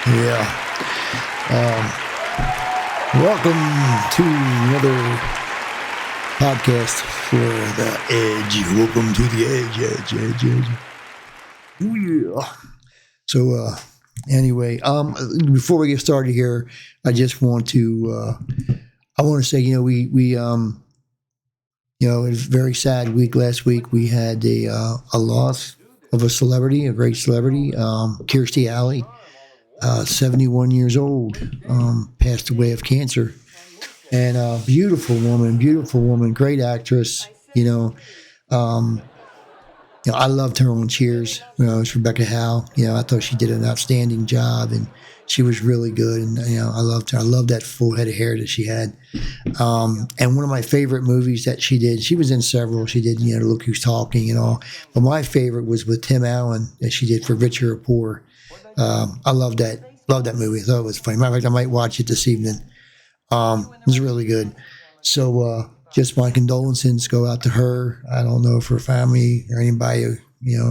Yeah. Welcome to another podcast for The Edge. Welcome to The Edge. Ooh, yeah. So, anyway, before we get started here, I just want to, say, it was a very sad week last week. We had a loss of a celebrity, a great celebrity, Kristy Alley, 71 years old, passed away of cancer. And beautiful woman, great actress. I loved her on Cheers. It's Rebecca Howe. I thought she did an outstanding job, and she was really good. And I loved her. I loved that full head of hair that she had. And one of my favorite movies that she did, she was in several. She did, Look Who's Talking and all. But my favorite was with Tim Allen that she did for Rich or Poor. I loved that movie. I thought it was funny. Matter of fact, I might watch it this evening. It was really good. So just my condolences go out to her. I don't know if her family or anybody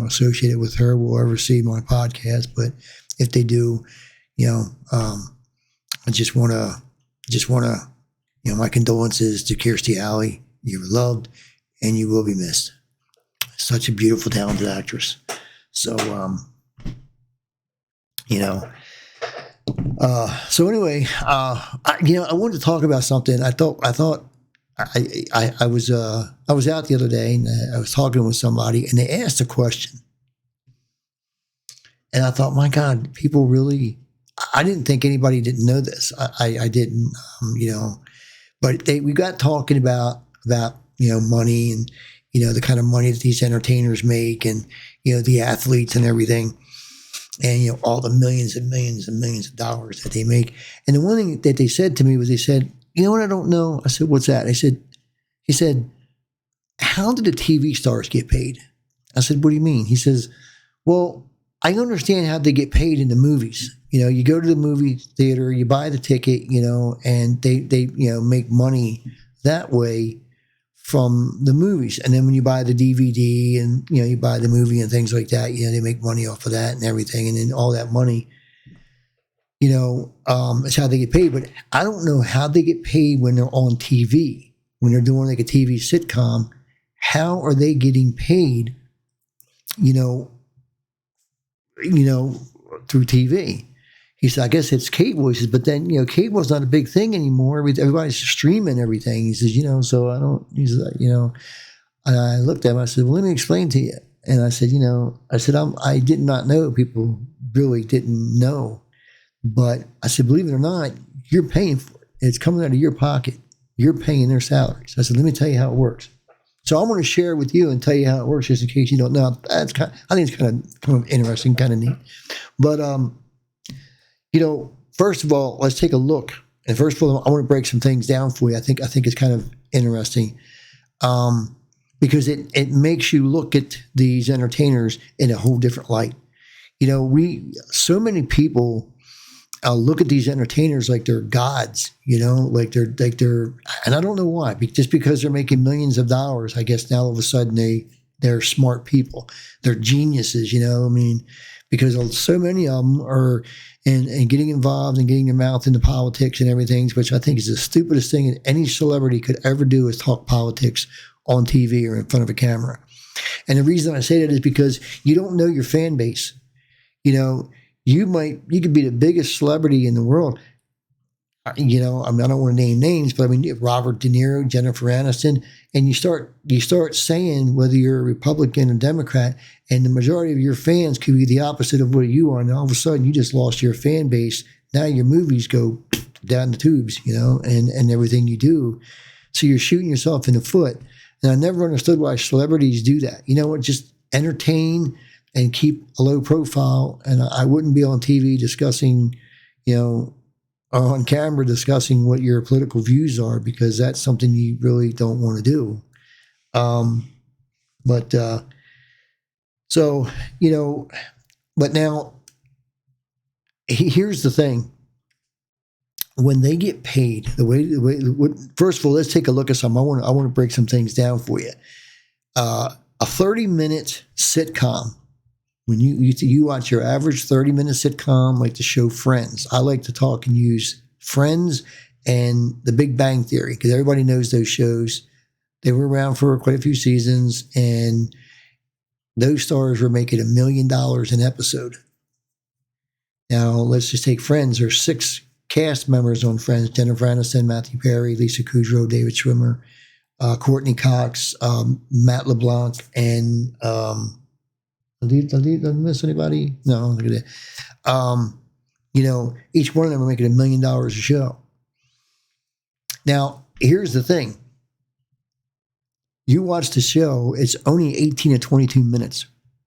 associated with her will ever see my podcast, but if they do, I just want to, my condolences to Kristy Alley. You were loved, and you will be missed. Such a beautiful, talented actress. So, so anyway, I wanted to talk about something. I was out the other day, and I was talking with somebody, and they asked a question, and I thought, my God, people really. I didn't think anybody didn't know this. I didn't, but we got talking about money and the kind of money that these entertainers make, and the athletes and everything. And, all the millions and millions and millions of dollars that they make. And the one thing that they said to me was, they said, you know what I don't know? I said, what's that? He said, how did the TV stars get paid? I said, what do you mean? He says, well, I understand how they get paid in the movies. You go to the movie theater, you buy the ticket, and they make money that way from the movies. And then when you buy the DVD and, you buy the movie and things like that, they make money off of that and everything. And then all that money, is how they get paid. But I don't know how they get paid when they're on TV, when they're doing like a TV sitcom. How are they getting paid, through TV? He said, I guess it's cable voices, but then, cable's not a big thing anymore. Everybody's streaming everything. He says, so I don't, he's like, and I looked at him, I said, well, let me explain to you. And I said, I did not know. People really didn't know. But I said, believe it or not, you're paying for it. It's coming out of your pocket. You're paying their salaries. I said, let me tell you how it works. So I want to share with you and tell you how it works, just in case you don't know. I think it's kind of interesting, kind of neat. But, first of all, let's take a look. And first of all, I want to break some things down for you. I think it's kind of interesting because it makes you look at these entertainers in a whole different light. So many people look at these entertainers like they're gods, like they're, and I don't know why, just because they're making millions of dollars, I guess now all of a sudden they're smart people. They're geniuses, because so many of them are and getting involved and getting their mouth into politics and everything, which I think is the stupidest thing that any celebrity could ever do, is talk politics on TV or in front of a camera. And the reason I say that is because you don't know your fan base. You could be the biggest celebrity in the world. I don't want to name names, but Robert De Niro, Jennifer Aniston, and you start saying whether you're a Republican or Democrat, and the majority of your fans could be the opposite of what you are, and all of a sudden you just lost your fan base. Now your movies go down the tubes, and everything you do. So you're shooting yourself in the foot. And I never understood why celebrities do that. Just entertain and keep a low profile. And I wouldn't be on TV discussing, on camera discussing what your political views are, because that's something you really don't want to do. But now here's the thing. when they get paid, first of all, let's take a look at some. I want to break some things down for you. A 30-minute sitcom. When you watch your average 30-minute sitcom, like the show Friends. I like to talk and use Friends and The Big Bang Theory because everybody knows those shows. They were around for quite a few seasons, and those stars were making $1 million an episode. Now, let's just take Friends. There's 6 cast members on Friends: Jennifer Aniston, Matthew Perry, Lisa Kudrow, David Schwimmer, Courtney Cox, Matt LeBlanc, and did I miss anybody? No, look at that. Each one of them are making $1 million a show. Now, here's the thing. You watch the show, it's only 18 to 22 minutes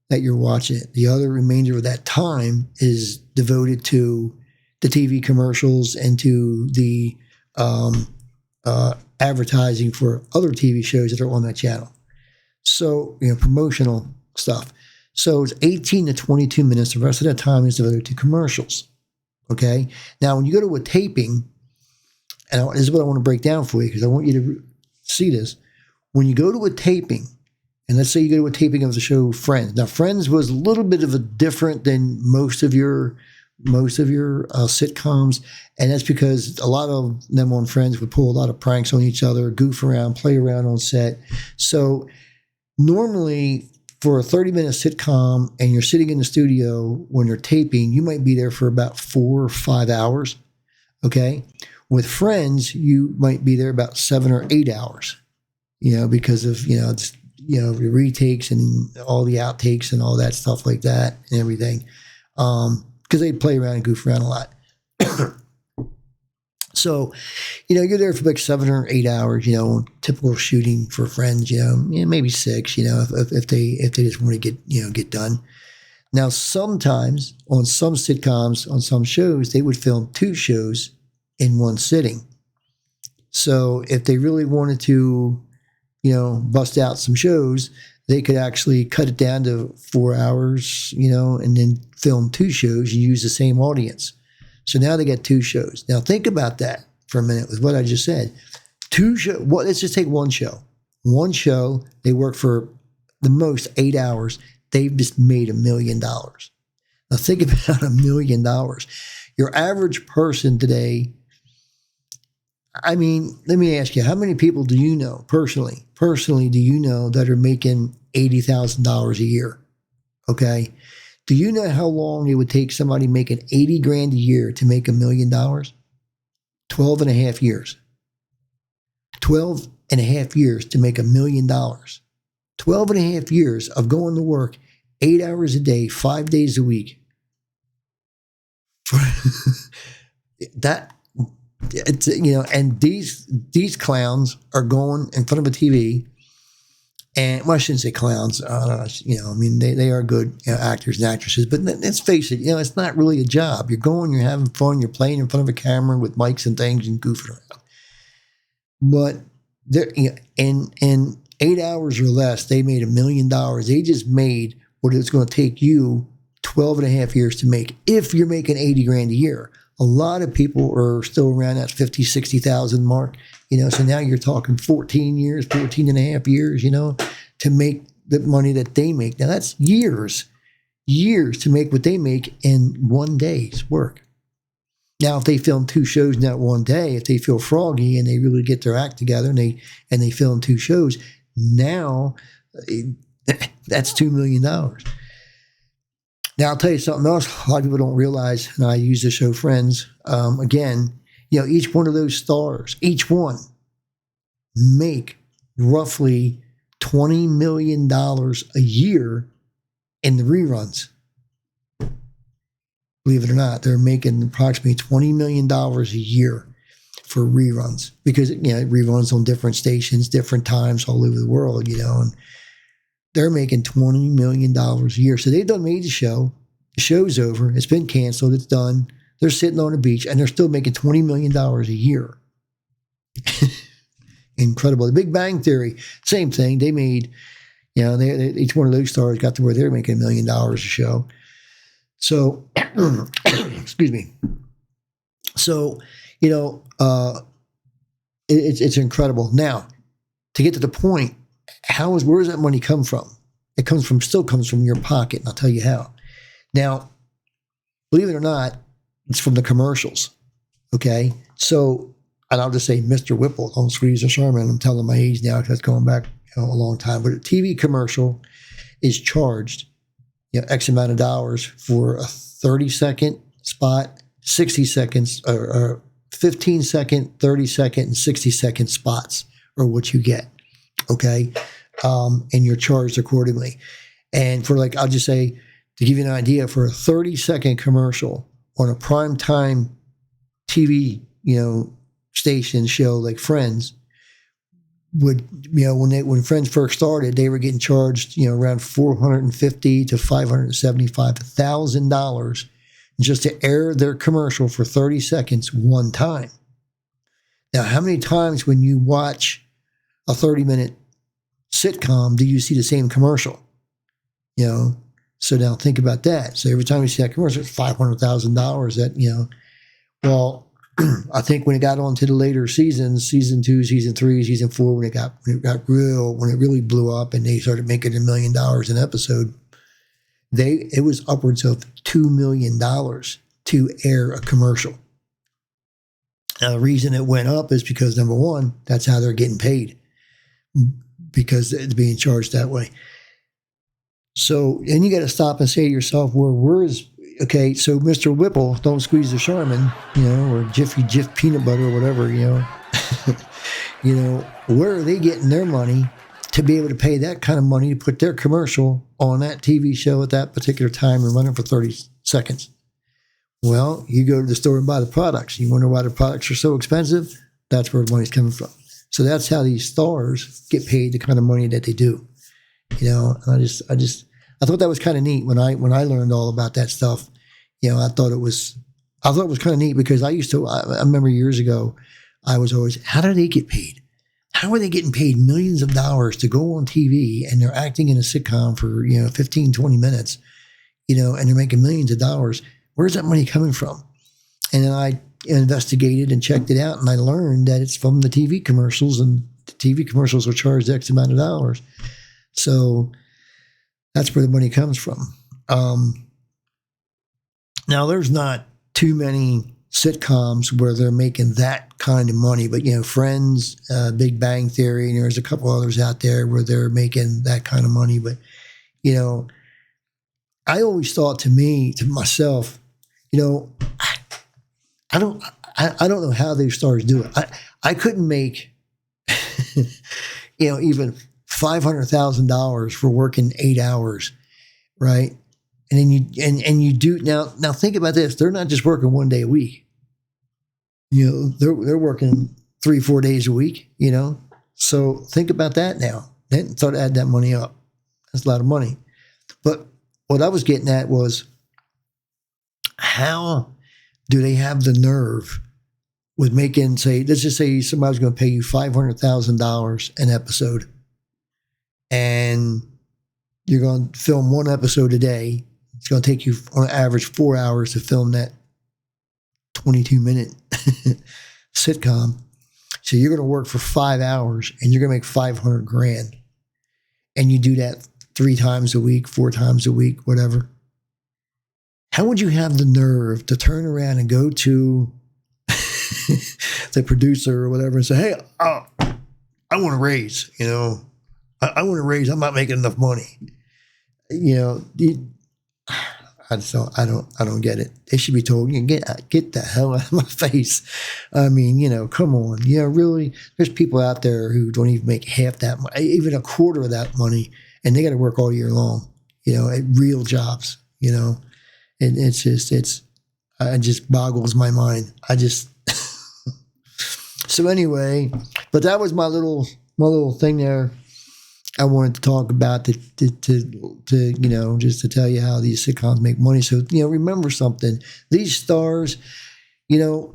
that you're watching it. The other remainder of that time is devoted to the TV commercials and to the advertising for other TV shows that are on that channel. So, promotional stuff. So it's 18 to 22 minutes. The rest of that time is devoted to commercials. Okay? Now, when you go to a taping, and this is what I want to break down for you because I want you to see this. When you go to a taping, and let's say you go to a taping of the show Friends. Now, Friends was a little bit of a different than most of your sitcoms, and that's because a lot of them on Friends would pull a lot of pranks on each other, goof around, play around on set. So normally for a 30-minute sitcom and you're sitting in the studio when you're taping, you might be there for about 4 or 5 hours, okay? With Friends, you might be there about 7 or 8 hours, because of, the retakes and all the outtakes and all that stuff like that and everything. Because they play around and goof around a lot. So, you're there for like 7 or 8 hours, typical shooting for Friends, maybe 6, if they just want to get done. Now, sometimes on some sitcoms, on some shows, they would film 2 shows in one sitting. So if they really wanted to, bust out some shows, they could actually cut it down to 4 hours, and then film 2 shows and use the same audience. So now they got 2 shows. Now think about that for a minute with what I just said. 2 shows. Well, let's just take one show. One show, they work for the most 8 hours. They've just made $1 million. Now think about $1 million. Your average person today, let me ask you, how many people do you know personally do you know that are making $80,000 a year? Okay. Do you know how long it would take somebody making $80,000 a year to make $1 million? 12 and a half years. 12 and a half years to make $1 million. 12 and a half years of going to work 8 hours a day, 5 days a week. And these clowns are going in front of a TV, and I shouldn't say clowns. They are good actors and actresses, but let's face it, it's not really a job. You're going, you're having fun, you're playing in front of a camera with mics and things and goofing around. But they're in 8 hours or less, they made $1 million. They just made what it's going to take you 12 and a half years to make if you're making $80,000 a year. A lot of people are still around that 50, 60,000 mark, so now you're talking 14 and a half years, to make the money that they make. Now that's years to make what they make in one day's work. Now, if they film 2 shows in that one day, if they feel froggy and they really get their act together and they film 2 shows, now that's $2 million. Now, I'll tell you something else a lot of people don't realize, and I use the show Friends. Again, each one of those stars, each one, make roughly $20 million a year in the reruns. Believe it or not, they're making approximately $20 million a year for reruns because, reruns on different stations, different times all over the world, and they're making $20 million a year. So they've done made the show. The show's over. It's been canceled. It's done. They're sitting on a beach, and they're still making $20 million a year. Incredible. The Big Bang Theory, same thing. They made, each one of those stars got to where they're making $1 million a show. So, excuse me. So, you know, it's incredible. Now, to get to the point, where does that money come from? It still comes from your pocket, and I'll tell you how. Now, believe it or not, it's from the commercials. Okay, so, and I'll just say, Mr. Whipple, don't squeeze the Sherman. I'm telling my age now because that's going back a long time. But a TV commercial is charged, X amount of dollars for a 30-second spot, 60 seconds, or 15-second, 30-second, and 60-second spots are what you get. Okay, and you're charged accordingly. And for I'll just say, to give you an idea, for a 30-second commercial on a primetime TV, station show like Friends, when Friends first started, they were getting charged, around $450,000 to $575,000 just to air their commercial for 30 seconds one time. Now, how many times when you watch a 30-minute sitcom do you see the same commercial? So now think about that. So every time you see that commercial, it's $500,000 that, well, I think when it got on to the later seasons, season 2, season 3, season 4, when it really blew up and they started making $1 million an episode, it was upwards of $2 million to air a commercial. Now, the reason it went up is because, number one, that's how they're getting paid, because it's being charged that way. So, and you got to stop and say to yourself, okay, so Mr. Whipple, don't squeeze the Charmin, or Jiffy Jif peanut butter or whatever, where are they getting their money to be able to pay that kind of money to put their commercial on that TV show at that particular time and run it for 30 seconds? Well, you go to the store and buy the products. You wonder why the products are so expensive? That's where the money's coming from. So that's how these stars get paid the kind of money that they do. I thought that was kind of neat when I learned all about that stuff. I thought it was kind of neat because I remember years ago, I was always, how do they get paid? How are they getting paid millions of dollars to go on TV and they're acting in a sitcom for, 15, 20 minutes, and they're making millions of dollars? Where's that money coming from? And then I investigated and checked it out, and I learned that it's from the TV commercials, and the TV commercials are charged X amount of dollars. So that's where the money comes from. Now, there's not too many sitcoms where they're making that kind of money, but, Friends, Big Bang Theory, and there's a couple others out there where they're making that kind of money. But, I always thought to myself, I don't know how these stars do it. I couldn't make, even $500,000 for working 8 hours, right? And then you do now think about this. They're not just working one day a week. They're working 3-4 days a week, So think about that now. Then start to add that money up. That's a lot of money. But what I was getting at was, how do they have the nerve with making, let's just say somebody's going to pay you $500,000 an episode, and you're going to film one episode a day. It's going to take you on average 4 hours to film that 22-minute sitcom. So you're going to work for 5 hours and you're going to make $500,000. And you do that 3 times a week, 4 times a week, whatever. How would you have the nerve to turn around and go to the producer or whatever and say, hey, I want a raise, I want a raise. I'm not making enough money. I don't get it. They should be told, get the hell out of my face. I mean, come on. Really, there's people out there who don't even make half that, even a quarter of that money, and they got to work all year long, at real jobs, and it just boggles my mind. So anyway, but that was my little thing there. I wanted to talk about to just to tell you how these sitcoms make money. So, remember something. These stars, they're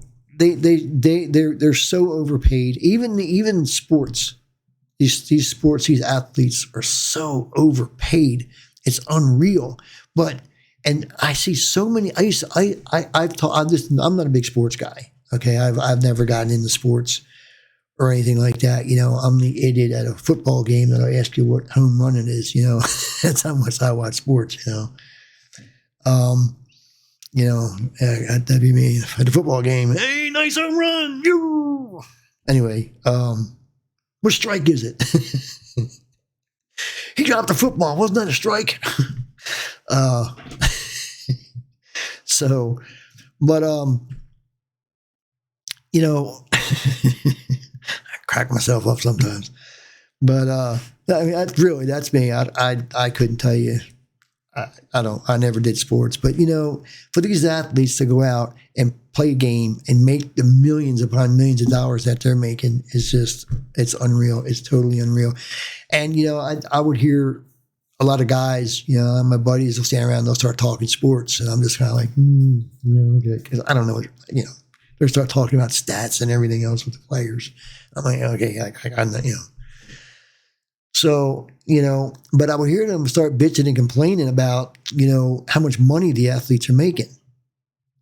so overpaid. Even sports, these athletes are so overpaid. It's unreal. And I see so many. I'm not a big sports guy. Okay, I've never gotten into sports or anything like that. I'm the idiot at a football game that I ask you what home run it is. That's how much I watch sports. That'd be me at the football game. Hey, nice home run! You. Anyway, what strike is it? He dropped the football. Wasn't that a strike? I crack myself up sometimes. But that's me. I couldn't tell you. I never did sports, but for these athletes to go out and play a game and make the millions upon millions of dollars that they're making it's unreal. It's totally unreal. And, I would hear a lot of guys, my buddies will stand around and they'll start talking sports. And I'm just kind of like, okay. Cause I don't know, they start talking about stats and everything else with the players. I'm like, okay, I So, but I would hear them start bitching and complaining about, how much money the athletes are making.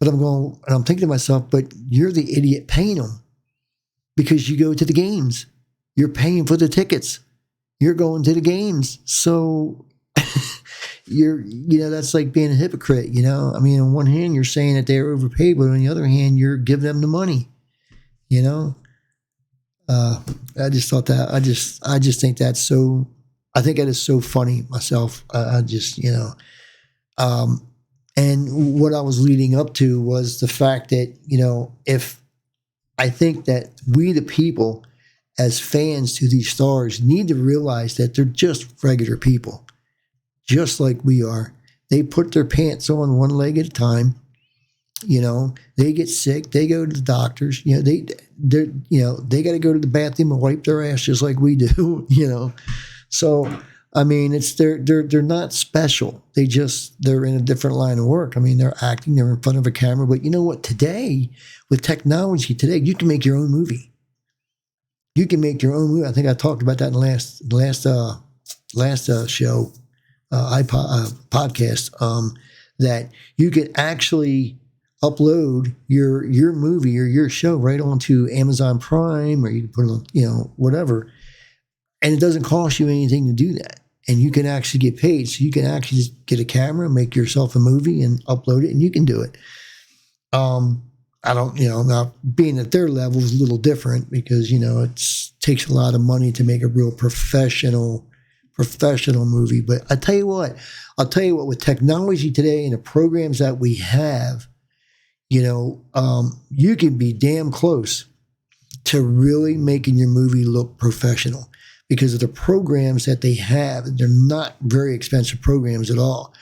But I'm thinking to myself, but you're the idiot paying them because you go to the games. You're paying for the tickets. You're going to the games. So that's like being a hypocrite, I mean, on one hand, you're saying that they're overpaid, but on the other hand, you're giving them the money, I just thought that I just think that's so. I think that is so funny myself. And what I was leading up to was the fact that if I think that we the people as fans to these stars need to realize that they're just regular people, just like we are. They put their pants on one leg at a time. They get sick. They go to the doctors. They got to go to the bathroom and wipe their ass just like we do. So I mean, they're not special. They're in a different line of work. I mean, they're acting. They're in front of a camera. But you know what? Today, with technology, you can make your own movie. You can make your own movie. I think I talked about that in the last show, podcast. That you could actually upload your movie or your show right onto Amazon Prime, or you can put it on, whatever. And it doesn't cost you anything to do that. And you can actually get paid. So you can actually just get a camera, make yourself a movie and upload it, and you can do it. I don't, now being at their level is a little different because, it takes a lot of money to make a real professional movie. But I'll tell you what, with technology today and the programs that we have, you can be damn close to really making your movie look professional because of the programs that they have. They're not very expensive programs at all.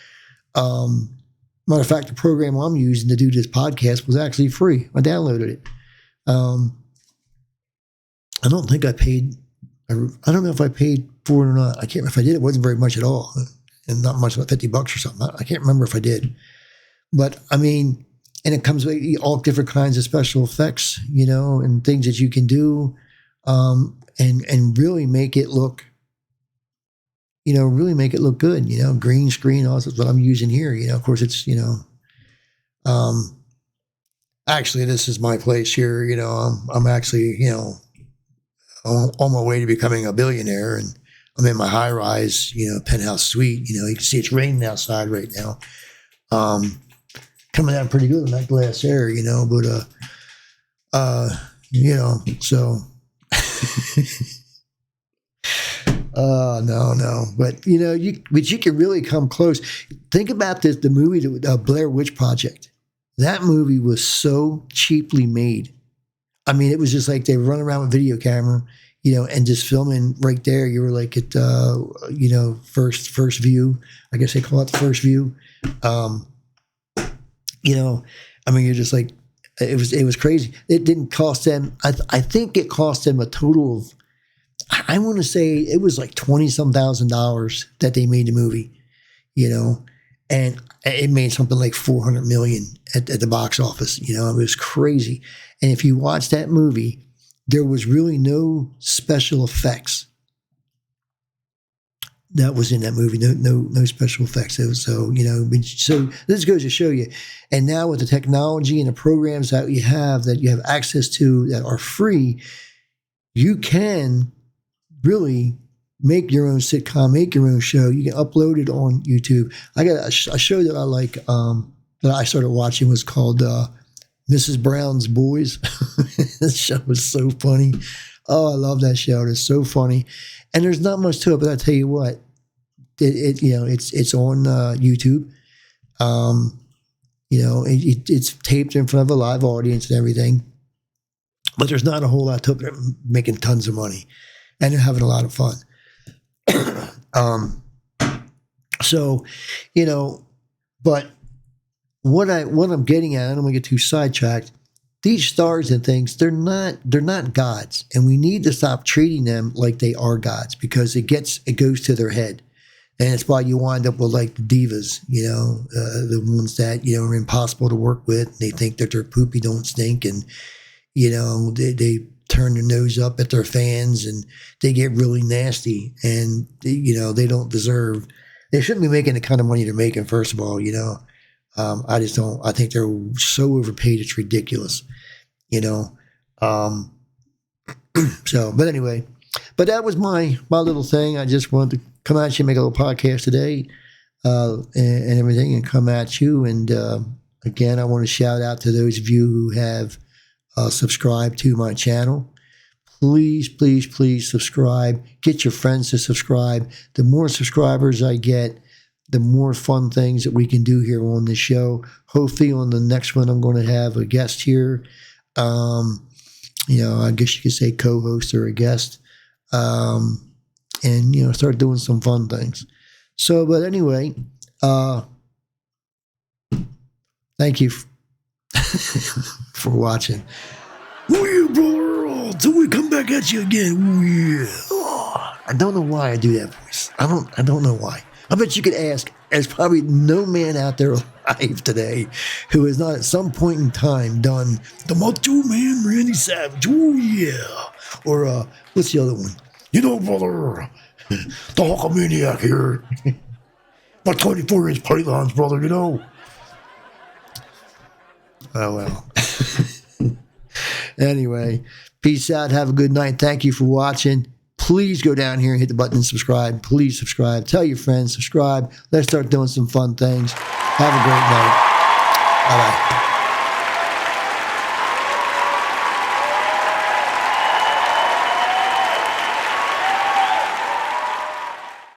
Matter of fact, the program I'm using to do this podcast was actually free. I downloaded it. I don't think I paid. I don't know if I paid for it or not. I can't remember if I did. It wasn't very much at all, and not much, about $50 or something. I can't remember if I did. But I mean, and it comes with all different kinds of special effects, and things that you can do, and really make it look, good. Green screen, also what I'm using here. Of course, it's actually, this is my place here. I'm actually, on my way to becoming a billionaire, and I'm in my high rise, penthouse suite. You can see it's raining outside right now. Coming out pretty good in that glass air, but so no, but you can really come close. Think about this: the movie, Blair Witch Project. That movie was so cheaply made. I mean, it was just like they run around with video camera, and just filming right there. You were like at, first view. I guess they call it the first view. I mean, you're just like, it was crazy. It didn't cost them. I think it cost them a total of, I want to say it was like $20-some thousand that they made the movie, and it made something like $400 million at the box office. It was crazy. And if you watch that movie, there was really no special effects. that was in that movie. No special effects. So this goes to show you. And now with the technology and the programs that you have access to that are free, you can really make your own sitcom, make your own show. You can upload it on YouTube. I got a show that I like that I started watching was called Mrs. Brown's Boys. This show was so funny. Oh, I love that show. It's so funny. And there's not much to it, but I tell you what, it's on YouTube. It's taped in front of a live audience and everything. But there's not a whole lot to it. They're making tons of money, and they're having a lot of fun. But what I'm getting at, I don't want to get too sidetracked. These stars and things, they're not gods, and we need to stop treating them like they are gods, because it goes to their head, and it's why you wind up with like the divas, the ones that are impossible to work with. They think that their poopy don't stink, and they turn their nose up at their fans, and they get really nasty, and they don't deserve. They shouldn't be making the kind of money they're making. First of all, I just don't. I think they're so overpaid. It's ridiculous, but anyway, that was my little thing. I just wanted to come at you, make a little podcast today, and everything, and come at you. And again, I want to shout out to those of you who have subscribed to my channel. Please, please, please subscribe. Get your friends to subscribe. The more subscribers I get, the more fun things that we can do here on this show. Hopefully on the next one, I'm going to have a guest here. I guess you could say co-host or a guest. And start doing some fun things. So, but anyway, thank you for watching. Oh yeah, brother, till we come back at you again. Oh yeah. Oh, I don't know why I do that voice. I don't know why. I bet you could ask. There's probably no man out there alive today who has not at some point in time done the Macho Man Randy Savage. Oh yeah. Or what's the other one? Brother, the Hulkamaniac here. My 24-inch pythons, brother, Oh, well. Anyway, peace out. Have a good night. Thank you for watching. Please go down here and hit the button and subscribe. Please subscribe. Tell your friends, subscribe. Let's start doing some fun things. Have a great night. Bye-bye.